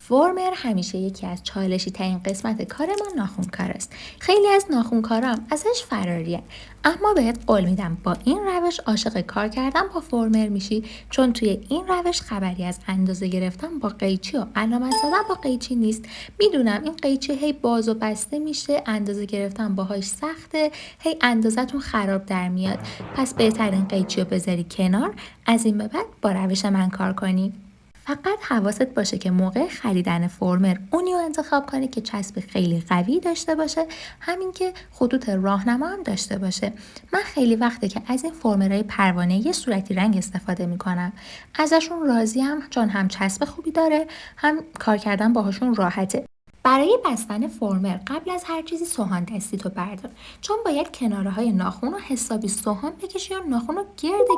فرمر همیشه یکی از چالشی ترین قسمت کار ما ناخن‌کار است. خیلی از ناخن‌کارام ازش فراریه، اما بهت قول میدم با این روش عاشق کار کردن با فرمر میشی، چون توی این روش خبری از اندازه گرفتن با قیچی و علامت زدن با قیچی نیست. میدونم این قیچی هی باز و بسته میشه، اندازه گرفتن باهاش سخته، هی اندازتون خراب در میاد. پس بهترین قیچی رو بذاری کنار، از این به بعد با روش من کار کنی. فقط حواست باشه که موقع خریدن فرمر اونی رو انتخاب کنی که چسب خیلی قوی داشته باشه، همین که خطوط راهنما هم داشته باشه. من خیلی وقته که از این فرمرهای پروانه یه صورتی رنگ استفاده میکنم. ازشون راضیم، چون هم چسب خوبی داره، هم کار کردن باهاشون راحته. برای بستن فرمر قبل از هر چیزی سوهان دستیتو بردار، چون باید کناره های ناخن رو حسابی سوهان بکشی و ناخن رو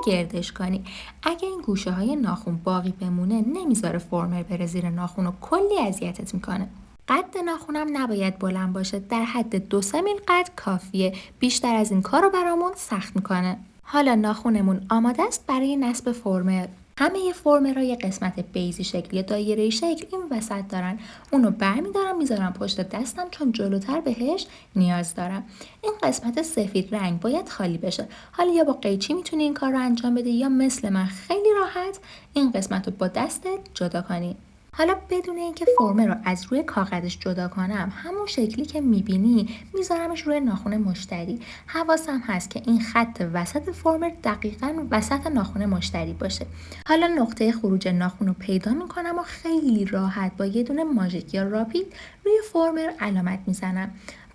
گردش کنی. اگه این گوشه های ناخن باقی بمونه نمیذاره فرمر بره زیر ناخن و کلی اذیتت میکنه. قد ناخنم نباید بلند باشه، در حد 2-3 میل قد کافیه. بیشتر از این کار رو برامون سخت میکنه. حالا ناخنمون آماده است برای نصب فرمر. همه فرمرها یه قسمت بیضی شکل یا دایره‌ای شکل این وسط دارن. اونو برمیدارم میذارم پشت دستم، چون جلوتر بهش نیاز دارم. این قسمت سفید رنگ باید خالی بشه. حالا یا با قیچی میتونی این کار رو انجام بدی، یا مثل من خیلی راحت این قسمت رو با دستت جدا کنی. حالا بدون اینکه فرمر رو از روی کاغذش جدا کنم، همون شکلی که میبینی میذارمش روی ناخن مشتری. حواسم هست که این خط وسط فرمر دقیقاً وسط ناخن مشتری باشه. حالا نقطه خروج ناخن رو پیدا میکنم و خیلی راحت با یه دونه ماژیک یا راپید روی فرمر علامت میزنم.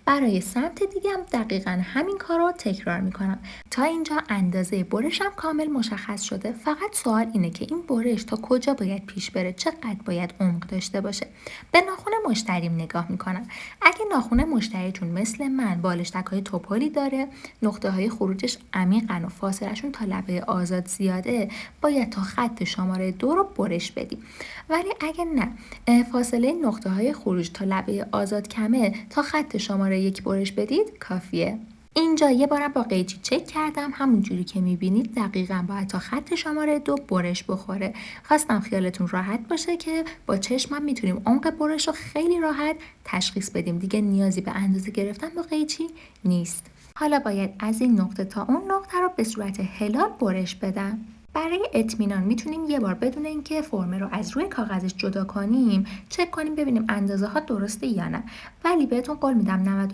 برای سمت دیگه هم دقیقاً همین کار رو تکرار میکنم. تا اینجا اندازه برشم کامل مشخص شده. فقط سوال اینه که این برش تا کجا باید پیش بره، چقدر باید عمق داشته باشه. به ناخن مشتریم نگاه میکنم. اگه ناخن مشتریتون مثل من بالشتک‌های توپلی داره، نقطه های خروجش عمیقن و فاصلهشون تا لبه آزاد زیاده، باید تا خط شماره 2 رو برش بدیم. ولی اگه نه، فاصله نقطه های خروج تا لبه آزاد کمه، تا خط شماره 1 برش بدید کافیه. اینجا یه بارم با قیچی چک کردم، همون جوری که میبینید دقیقاً باید تا خط شماره 2 برش بخوره. خواستم خیالتون راحت باشه که با چشمم میتونیم عمق برش رو خیلی راحت تشخیص بدیم. دیگه نیازی به اندازه گرفتن با قیچی نیست. حالا باید از این نقطه تا اون نقطه رو به صورت هلال برش بدم. برای اطمینان میتونیم یه بار بدون اینکه فرمر رو از روی کاغذش جدا کنیم چک کنیم ببینیم اندازه ها درسته یا نه. ولی بهتون قول میدم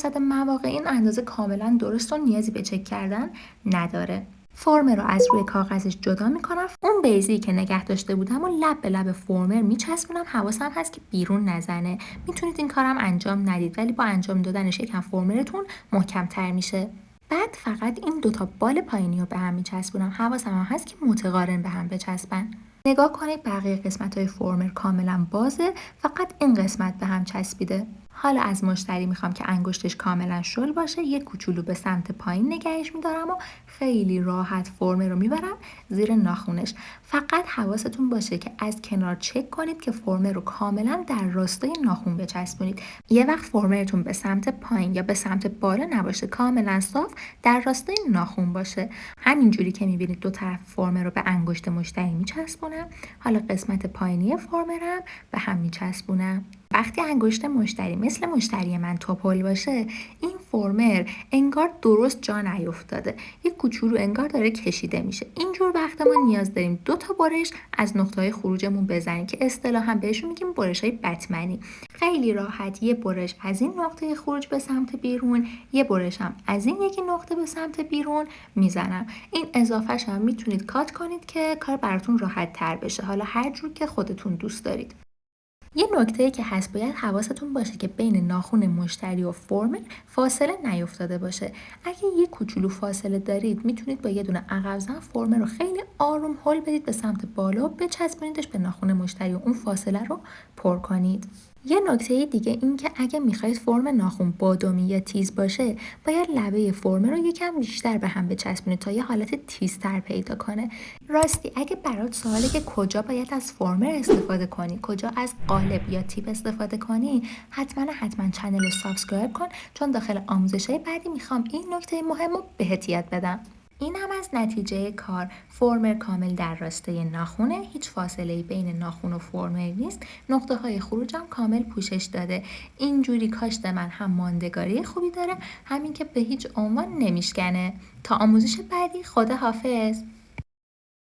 99% مواقع این اندازه کاملا درست و نیازی به چک کردن نداره. فرمر رو از روی کاغذش جدا میکنم. اون بیضی که نگه داشته بودم و لب به لب فرمر میچسبونم. حواسم هست که بیرون نزنه. میتونید این کارم انجام ندید، ولی با انجام دادنش یکم فرمرتون محکم‌تر میشه. بعد فقط این 2 تا بال پایینی رو به هم میچسبونم. حواسم هم هست که متقارن به هم بچسبن. نگاه کنید بقیه قسمت‌های فرمر کاملا بازه، فقط این قسمت به هم چسبیده. حالا از مشتری میخوام که انگشتش کاملا شل باشه. یه کوچولو به سمت پایین نگهش میدارم و خیلی راحت فرمر رو میبرم زیر ناخونش. فقط حواستون باشه که از کنار چک کنید که فرمر رو کاملا در راستای ناخون بچسبونید. یه وقت فرمرتون به سمت پایین یا به سمت بالا نباشه، کاملا صاف در راستای ناخون باشه. همینجوری که میبینید 2 طرف فرمر رو به انگشت مشتری میچسبونم. حالا قسمت پایینی فرمرم به هم میچسبونم. وقتی انگشت مشتری مثل مشتری من توپل باشه، این فرمر انگار درست جا نیفتاده، یه کوچولو انگار داره کشیده میشه. اینجور وقت ما نیاز داریم 2 تا برش از نقطه‌های خروجمون بزنیم که اصطلاحاً بهشون میگیم برش‌های بتمنی. خیلی راحت یه برش از این نقطه خروج به سمت بیرون، یه برش هم از این یکی نقطه به سمت بیرون میزنم. این اضافهش هم میتونید کات کنید که کار براتون راحت تر بشه. حالا هر جور که خودتون دوست دارید. یه نکته که هست، باید حواستون باشه که بین ناخن مشتری و فرمر فاصله نیفتاده باشه. اگه یه کوچولو فاصله دارید، میتونید با یه دونه عقب زدن فرمر رو خیلی آروم هل بدید به سمت بالا و بچسبونیدش به ناخن مشتری و اون فاصله رو پر کنید. یه نکته دیگه این که اگه میخواید فرم ناخن بادامی یا تیز باشه، باید لبه فرم رو یکم بیشتر به هم بچسبونید تا یه حالت تیزتر پیدا کنه. راستی اگه برات سواله که کجا باید از فرمر استفاده کنی، کجا از قالب یا تیپ استفاده کنی، حتما چنل رو سابسکرایب کن، چون داخل آموزش‌های بعدی میخوام این نکته مهم رو بهت یاد بدم. این هم از نتیجه کار. فرمر کامل در راستای ناخونه، هیچ فاصله‌ای بین ناخن و فرمر نیست، نقطه های خروجم کامل پوشش داده. اینجوری کاشت من هم ماندگاری خوبی داره، همین که به هیچ عنوان نمیشکنه. تا آموزش بعدی، خدا حافظ.